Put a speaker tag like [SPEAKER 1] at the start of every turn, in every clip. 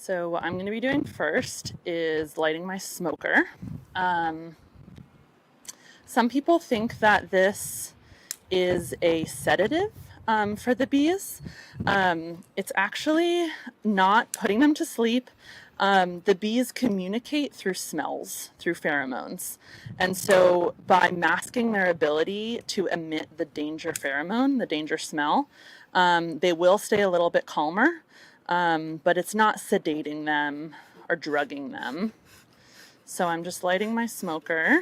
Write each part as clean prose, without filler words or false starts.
[SPEAKER 1] So what I'm going to be doing first is lighting my smoker. Some people think that this is a sedative for the bees. It's actually not putting them to sleep. The bees communicate through smells, through pheromones. And so by masking their ability to emit the danger pheromone, the danger smell, they will stay a little bit calmer, but it's not sedating them or drugging them. So I'm just lighting my smoker.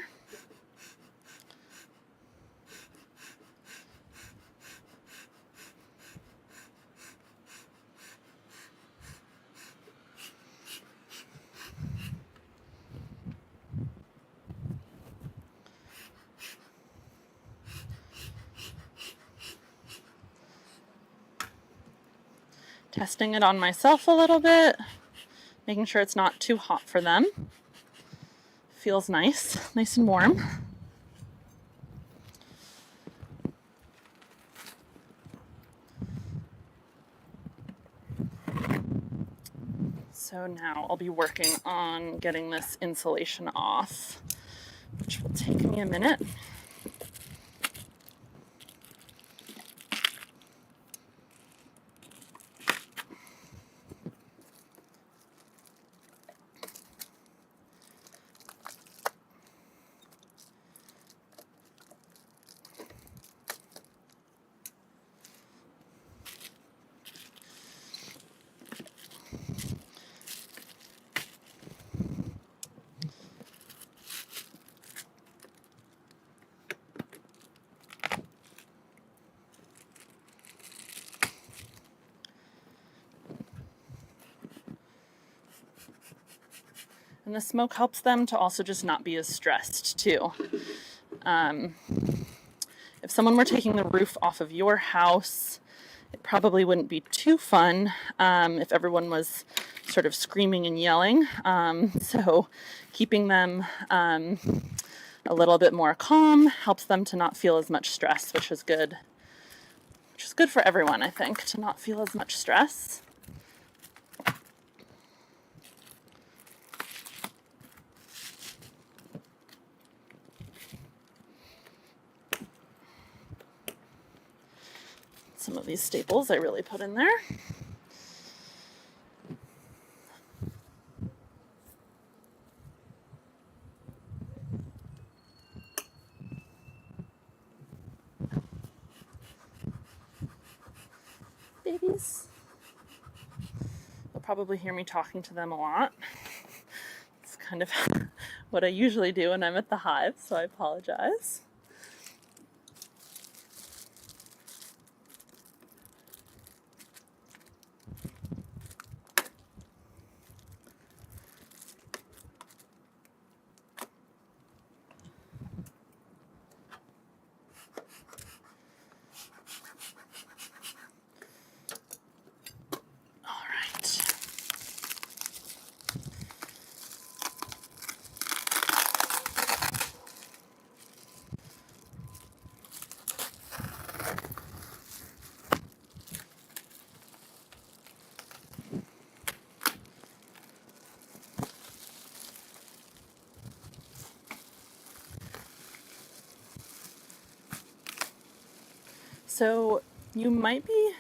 [SPEAKER 1] Testing it on myself a little bit, making sure it's not too hot for them. Feels nice, nice and warm. So now I'll be working on getting this insulation off, which will take me a minute. And the smoke helps them to also just not be as stressed too. If someone were taking the roof off of your house, it probably wouldn't be too fun if everyone was sort of screaming and yelling. So keeping them a little bit more calm helps them to not feel as much stress, which is good. Which is good for everyone, I think, to not feel as much stress. Some of these staples I really put in there. Babies. You'll probably hear me talking to them a lot. It's kind of what I usually do when I'm at the hive, so I apologize. So you might be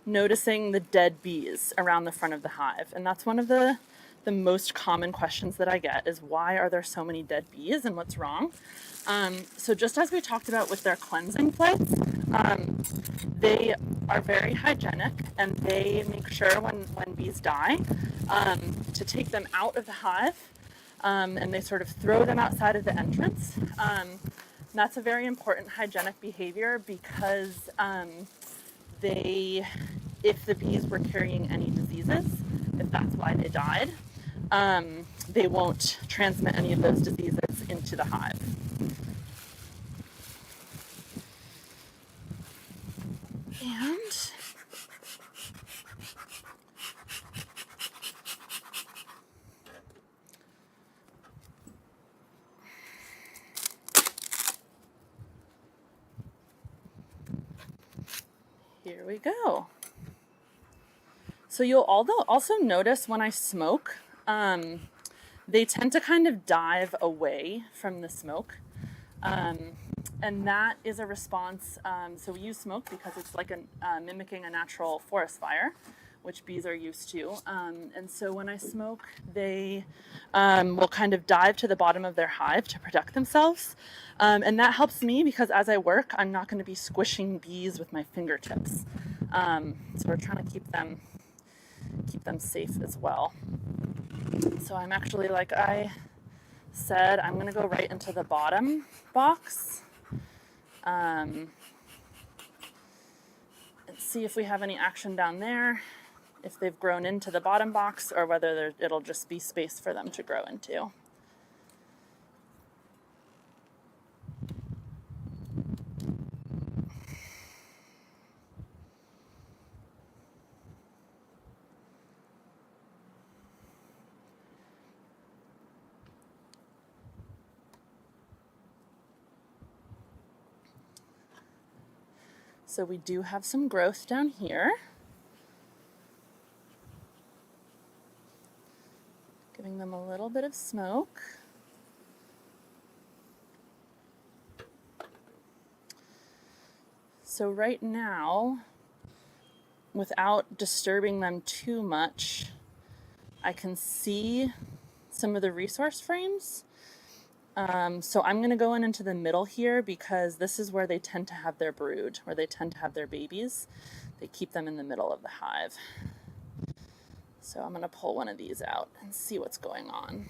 [SPEAKER 1] noticing the dead bees around the front of the hive, and that's one of the most common questions that I get is why are there so many dead bees and what's wrong? So just as we talked about with their cleansing plates, they are very hygienic and they make sure when bees die to take them out of the hive and they sort of throw them outside of the entrance. That's a very important hygienic behavior because if the bees were carrying any diseases, if that's why they died, they won't transmit any of those diseases into the hive. And here we go. So you'll also notice when I smoke, they tend to kind of dive away from the smoke. And that is a response. So we use smoke because it's like mimicking a natural forest fire, which bees are used to. And so when I smoke, they will kind of dive to the bottom of their hive to protect themselves. And that helps me because as I work, I'm not going to be squishing bees with my fingertips. So we're trying to keep them safe as well. So I'm actually, like I said, I'm going to go right into the bottom box. And see if we have any action down there, if they've grown into the bottom box or whether it'll just be space for them to grow into. So we do have some growth down here. Giving them a little bit of smoke. So right now, without disturbing them too much, I can see some of the resource frames. So I'm going to go into the middle here because this is where they tend to have their brood, where they tend to have their babies. They keep them in the middle of the hive. So I'm going to pull one of these out and see what's going on.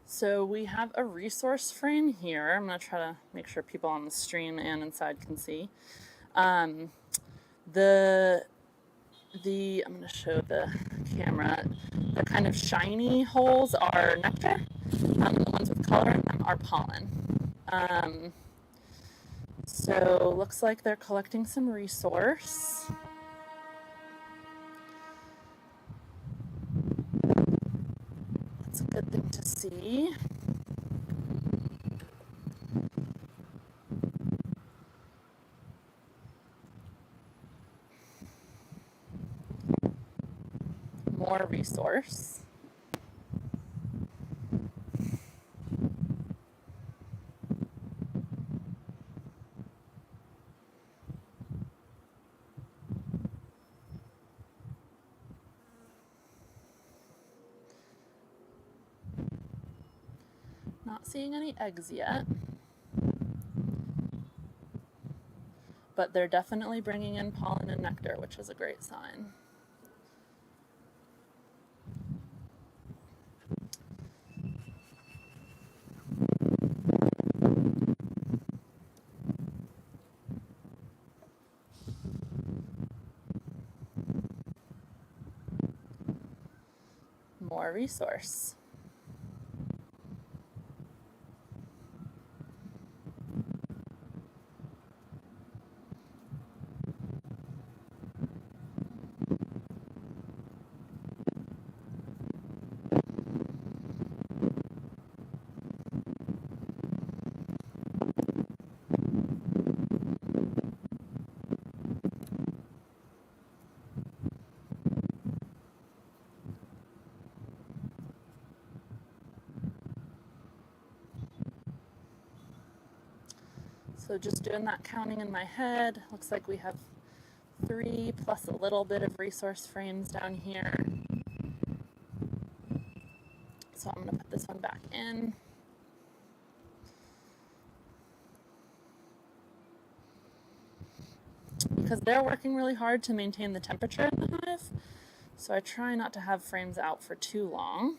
[SPEAKER 1] So we have a resource frame here. I'm going to try to make sure people on the stream and inside can see. I'm going to show the camera. The kind of shiny holes are nectar. The ones with color in them are pollen. So looks like they're collecting some resource. That's a good thing to see. More resource. Not seeing any eggs yet, but they're definitely bringing in pollen and nectar, which is a great sign. More resource. So just doing that counting in my head, looks like we have 3 plus a little bit of resource frames down here. So I'm going to put this one back in. Because they're working really hard to maintain the temperature in the hive, so I try not to have frames out for too long.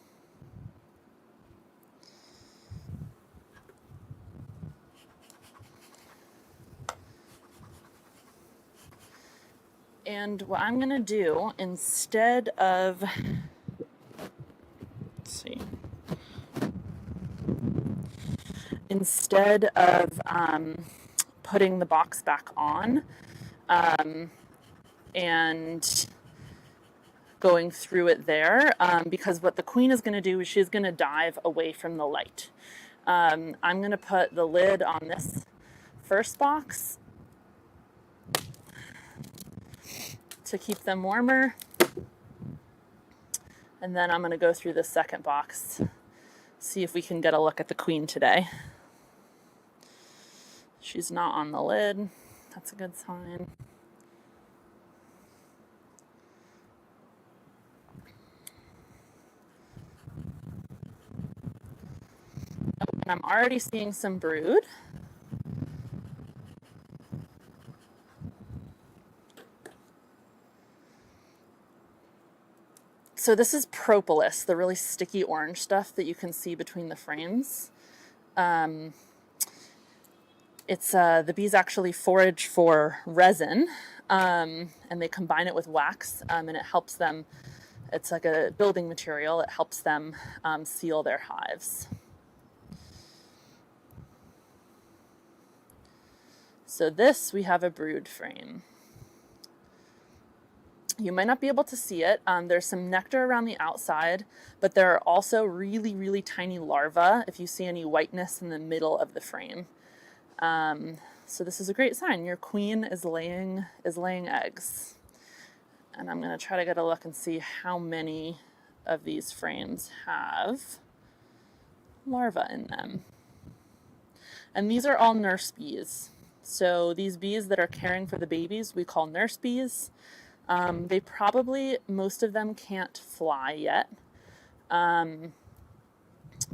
[SPEAKER 1] And what I'm going to do instead of, putting the box back on and going through it there, because what the queen is going to do is she's going to dive away from the light. I'm going to put the lid on this first box to keep them warmer. And then I'm going to go through the second box, see if we can get a look at the queen today. She's not on the lid. That's a good sign. Oh, and I'm already seeing some brood. So this is propolis, the really sticky orange stuff that you can see between the frames. The bees actually forage for resin, and they combine it with wax, and it helps them. It's like a building material. It helps them seal their hives. So this, we have a brood frame. You might not be able to see it. There's some nectar around the outside, but there are also really, really tiny larvae, if you see any whiteness in the middle of the frame. So this is a great sign. Your queen is laying eggs. And I'm going to try to get a look and see how many of these frames have larvae in them. And these are all nurse bees. So these bees that are caring for the babies, we call nurse bees. They probably, most of them can't fly yet,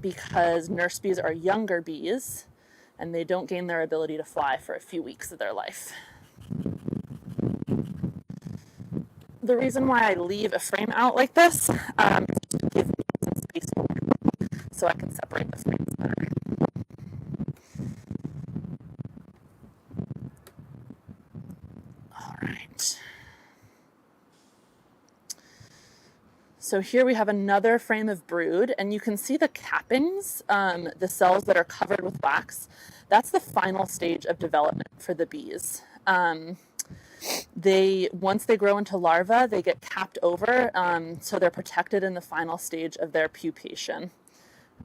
[SPEAKER 1] because nurse bees are younger bees and they don't gain their ability to fly for a few weeks of their life. The reason why I leave a frame out like this is to give me some space so I can separate the frames better. All right. So here we have another frame of brood, and you can see the cappings, the cells that are covered with wax. That's the final stage of development for the bees. Once they grow into larvae, they get capped over, so they're protected in the final stage of their pupation.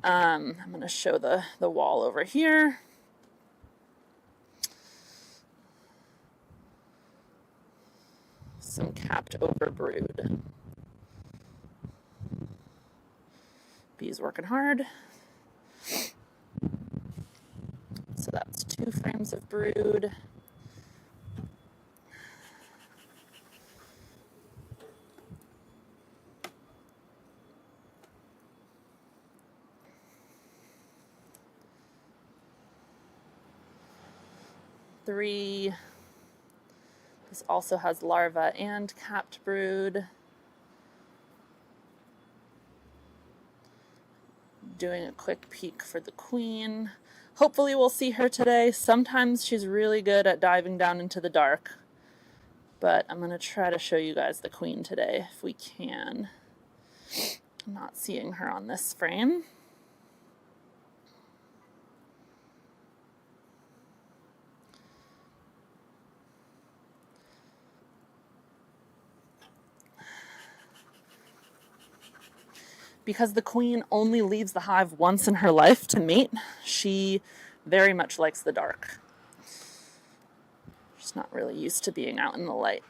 [SPEAKER 1] I'm going to show the wall over here. Some capped over brood. Bees working hard. So that's 2 frames of brood. Three. This also has larvae and capped brood. Doing a quick peek for the queen. Hopefully we'll see her today. Sometimes she's really good at diving down into the dark, but I'm going to try to show you guys the queen today if we can. I'm not seeing her on this frame. Because the queen only leaves the hive once in her life to mate, she very much likes the dark. She's not really used to being out in the light.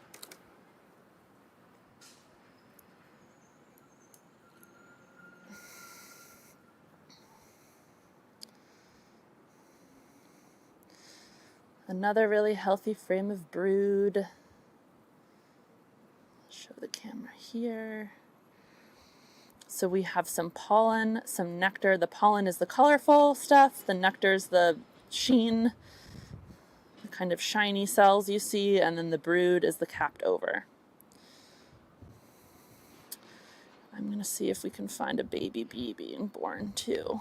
[SPEAKER 1] Another really healthy frame of brood. Show the camera here. So we have some pollen, some nectar. The pollen is the colorful stuff. The nectar is the sheen, the kind of shiny cells you see, and then the brood is the capped over. I'm going to see if we can find a baby bee being born too.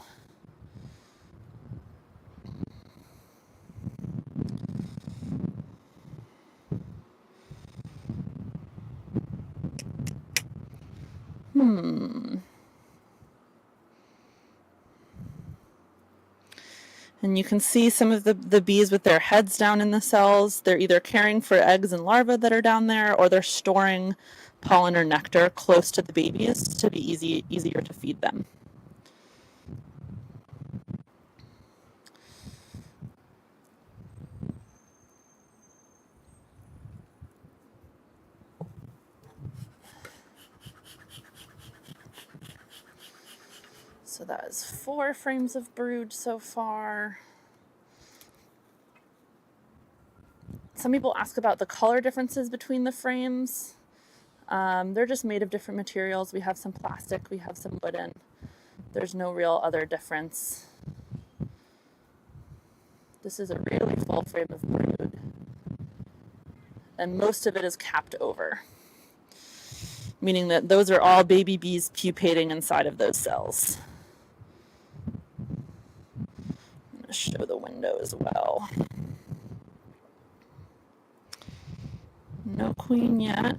[SPEAKER 1] And you can see some of the bees with their heads down in the cells. They're either caring for eggs and larvae that are down there, or they're storing pollen or nectar close to the babies to be easier to feed them. So that is 4 frames of brood so far. Some people ask about the color differences between the frames. They're just made of different materials. We have some plastic, we have some wooden. There's no real other difference. This is a really full frame of brood, and most of it is capped over, meaning that those are all baby bees pupating inside of those cells. I'm going to show the window as well. No queen yet.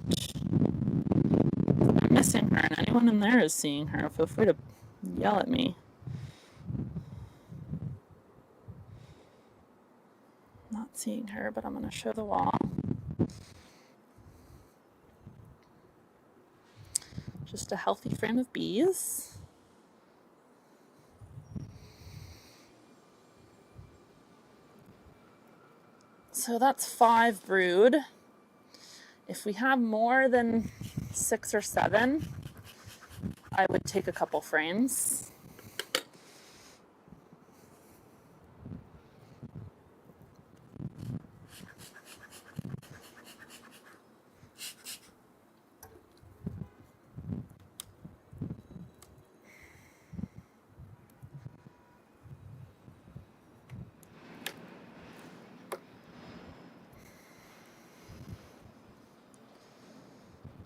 [SPEAKER 1] I'm missing her, and anyone in there is seeing her. Feel free to yell at me. Not seeing her, but I'm going to show the wall. Just a healthy frame of bees. So that's 5 brood. If we have more than 6 or 7, I would take a couple frames.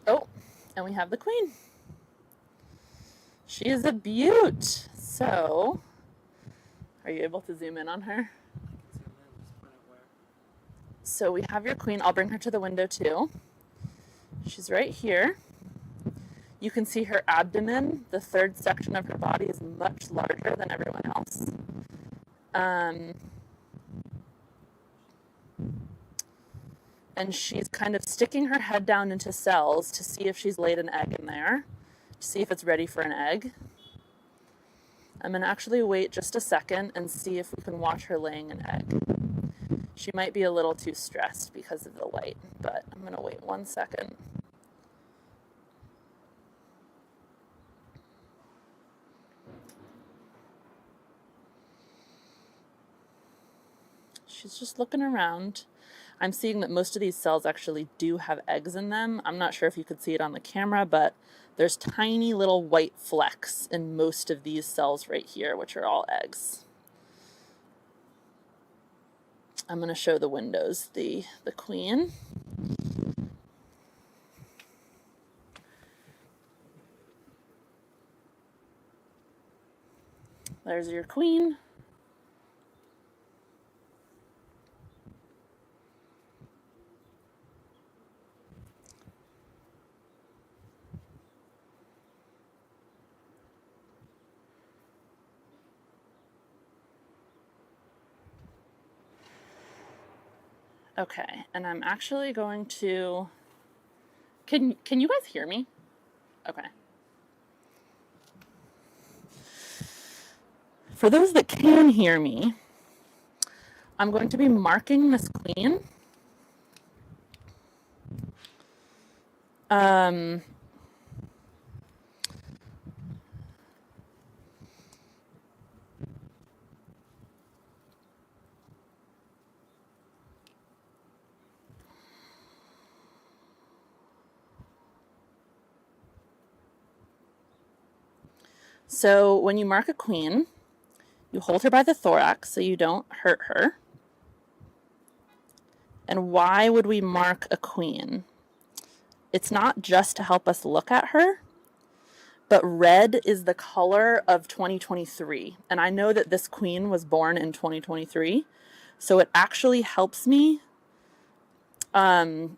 [SPEAKER 1] Oh, and we have the queen. She is a beaut. So, are you able to zoom in on her? So we have your queen. I'll bring her to the window too. She's right here. You can see her abdomen. The third section of her body is much larger than everyone else. And she's kind of sticking her head down into cells to see if she's laid an egg in there, to see if it's ready for an egg. I'm going to actually wait just a second and see if we can watch her laying an egg. She might be a little too stressed because of the light, but I'm going to wait 1 second. She's just looking around. I'm seeing that most of these cells actually do have eggs in them. I'm not sure if you could see it on the camera, but there's tiny little white flecks in most of these cells right here, which are all eggs. I'm going to show the windows, the queen. There's your queen. Okay, and I'm actually going to, can you guys hear me? Okay. For those that can hear me, I'm going to be marking this queen. So when you mark a queen, you hold her by the thorax so you don't hurt her. And why would we mark a queen? It's not just to help us look at her, but red is the color of 2023. And I know that this queen was born in 2023, so it actually helps me know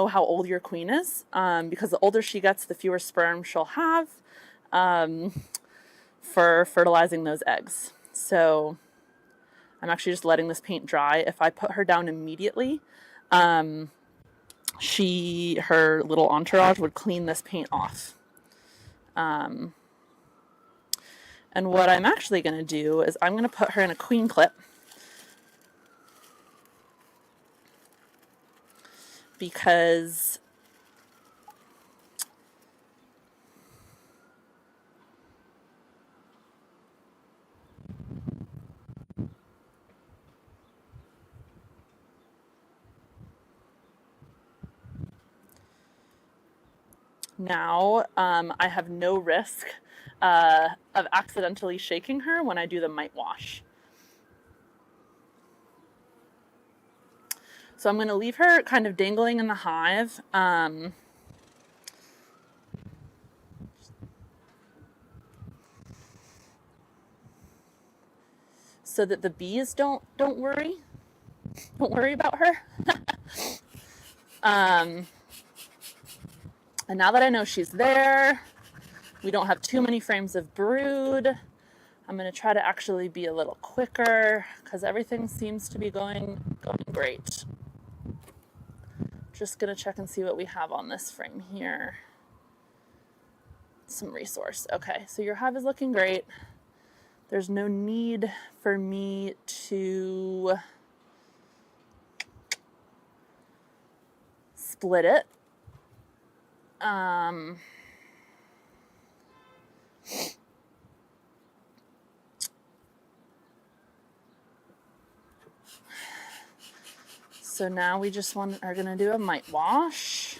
[SPEAKER 1] how old your queen is, because the older she gets, the fewer sperm she'll have for fertilizing those eggs. So I'm actually just letting this paint dry. If I put her down immediately, her little entourage would clean this paint off. And what I'm actually going to do is I'm going to put her in a queen clip, because now I have no risk of accidentally shaking her when I do the mite wash. So I'm going to leave her kind of dangling in the hive. So that the bees don't worry about her. And now that I know she's there, we don't have too many frames of brood. I'm going to try to actually be a little quicker because everything seems to be going great. Just going to check and see what we have on this frame here. Some resource. Okay, so your hive is looking great. There's no need for me to split it. So now we just are going to do a mite wash.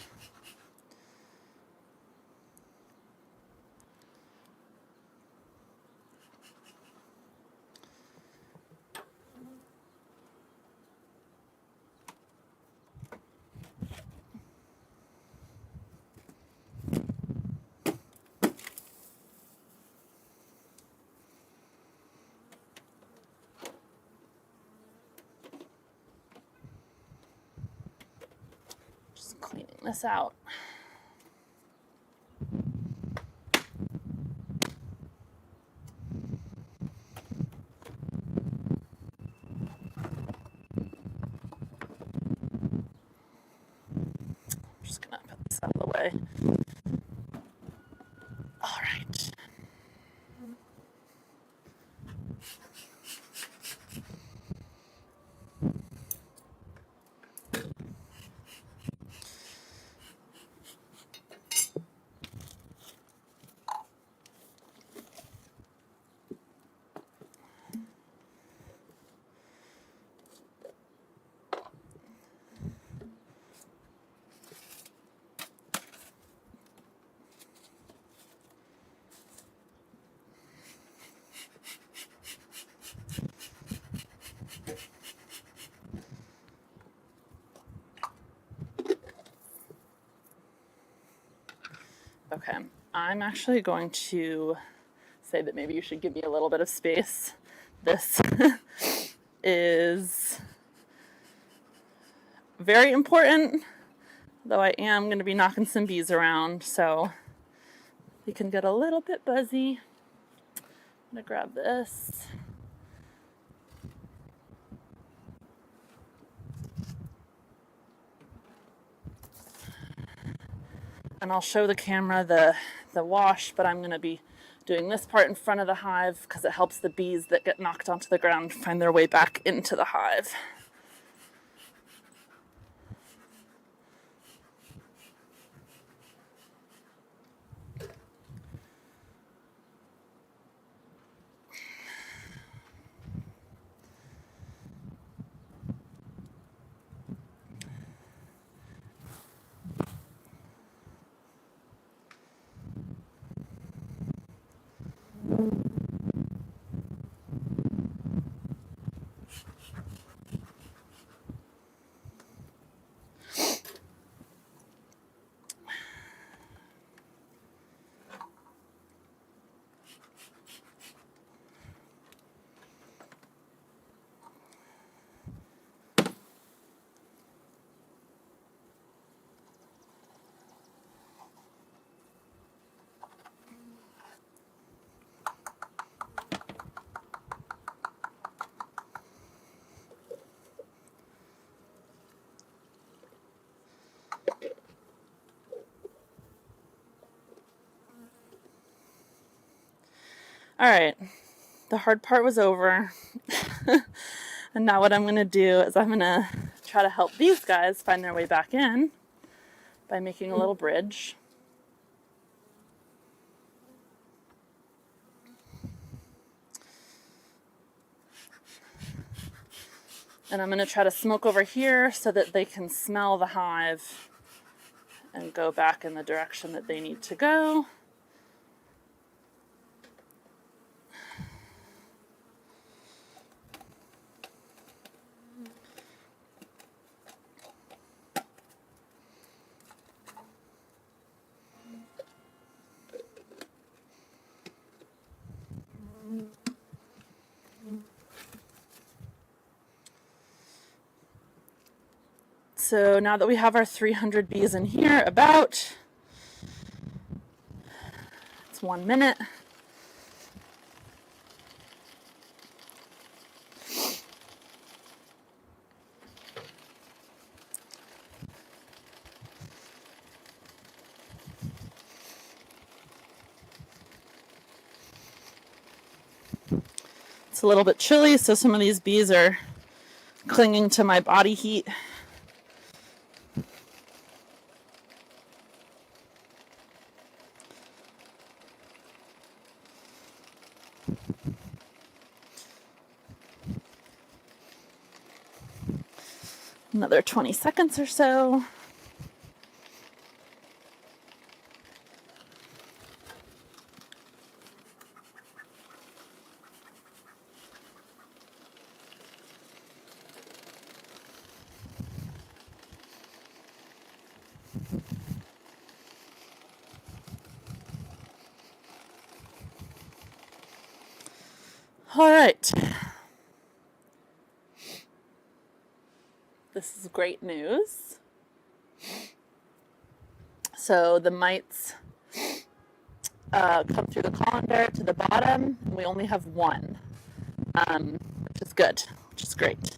[SPEAKER 1] Just cleaning this out. Just gonna put this out of the way. All right. Okay, I'm actually going to say that maybe you should give me a little bit of space. This is very important, though I am going to be knocking some bees around, so we can get a little bit buzzy. I'm going to grab this. And I'll show the camera the wash, but I'm going to be doing this part in front of the hive because it helps the bees that get knocked onto the ground find their way back into the hive. All right, the hard part was over. And now what I'm going to do is I'm going to try to help these guys find their way back in by making a little bridge. And I'm going to try to smoke over here so that they can smell the hive and go back in the direction that they need to go. So now that we have our 300 bees in here, it's 1 minute. It's a little bit chilly, so some of these bees are clinging to my body heat. Another 20 seconds or so. All right. This is great news. So the mites come through the colander to the bottom, and we only have one, which is good, which is great.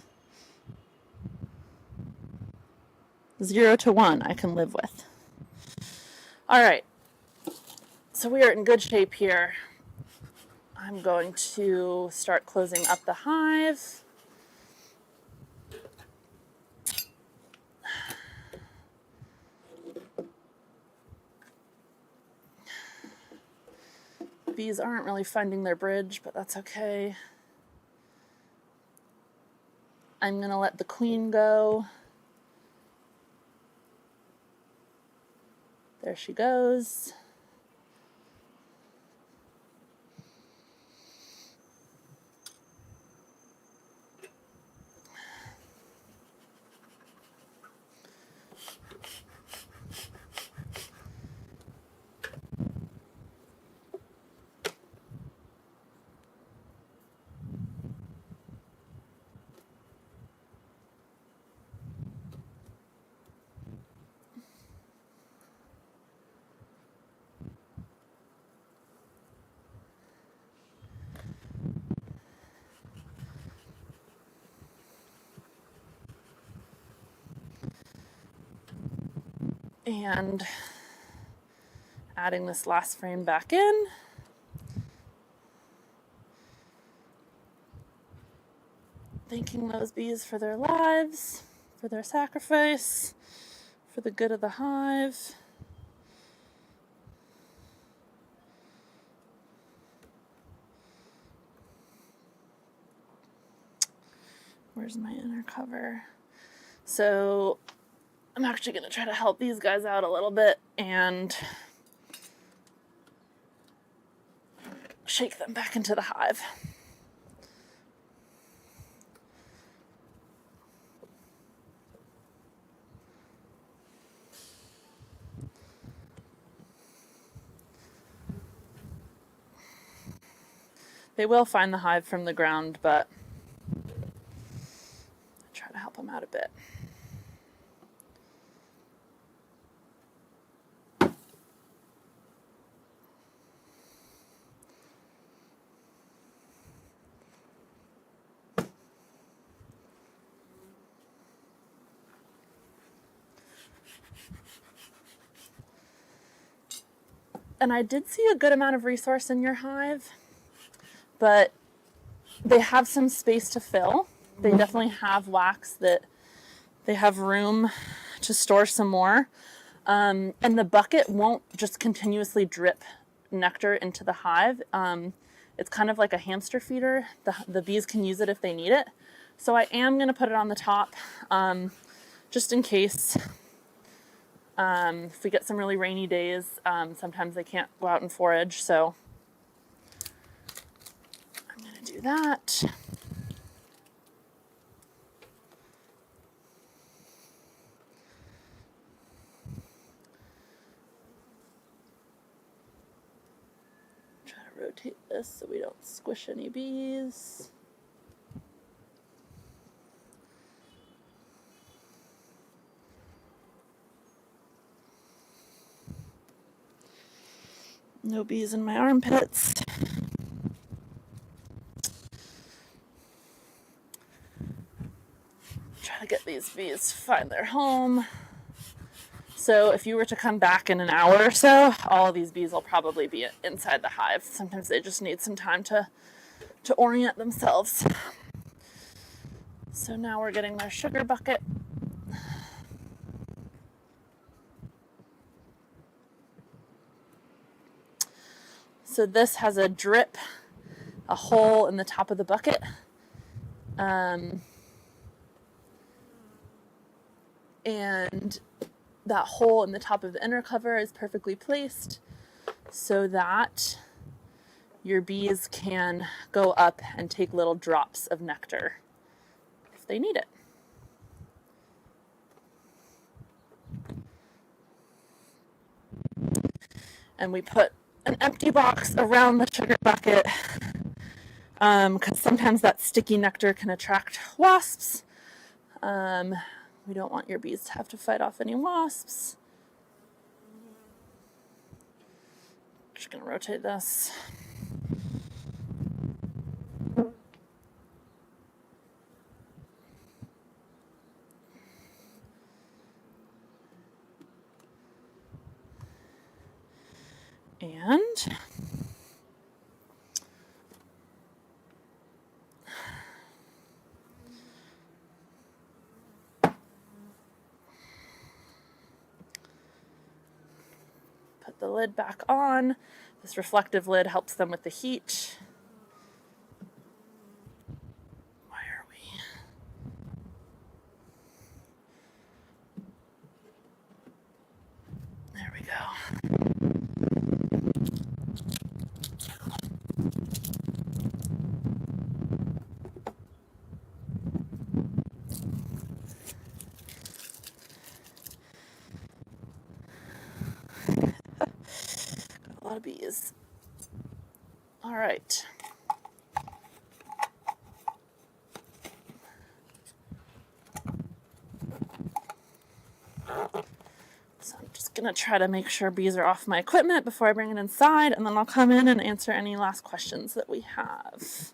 [SPEAKER 1] 0 to 1 I can live with. All right, so we are in good shape here. I'm going to start closing up the hive. Bees aren't really finding their bridge, but that's okay. I'm going to let the queen go. There she goes. And adding this last frame back in. Thanking those bees for their lives, for their sacrifice, for the good of the hive. Where's my inner cover? So I'm actually going to try to help these guys out a little bit and shake them back into the hive. They will find the hive from the ground, but I try to help them out a bit. And I did see a good amount of resource in your hive. but they have some space to fill. They definitely have wax that they have room to store some more. And the bucket won't just continuously drip nectar into the hive. It's kind of like a hamster feeder. The bees can use it if they need it. So I am going to put it on the top just in case. If we get some really rainy days, sometimes they can't go out and forage. So I'm going to do that. Try to rotate this so we don't squish any bees. No bees in my armpits. Try to get these bees to find their home. So if you were to come back in an hour or so, all of these bees will probably be inside the hive. Sometimes they just need some time to orient themselves. So now we're getting our sugar bucket. So this has a drip, a hole in the top of the bucket. And that hole in the top of the inner cover is perfectly placed so that your bees can go up and take little drops of nectar if they need it. And we put an empty box around the sugar bucket because sometimes that sticky nectar can attract wasps. We don't want your bees to have to fight off any wasps. Just gonna rotate this. And put the lid back on. This reflective lid helps them with the heat. Why are we? There we go. A lot of bees. All right. So I'm just gonna try to make sure bees are off my equipment before I bring it inside, and then I'll come in and answer any last questions that we have.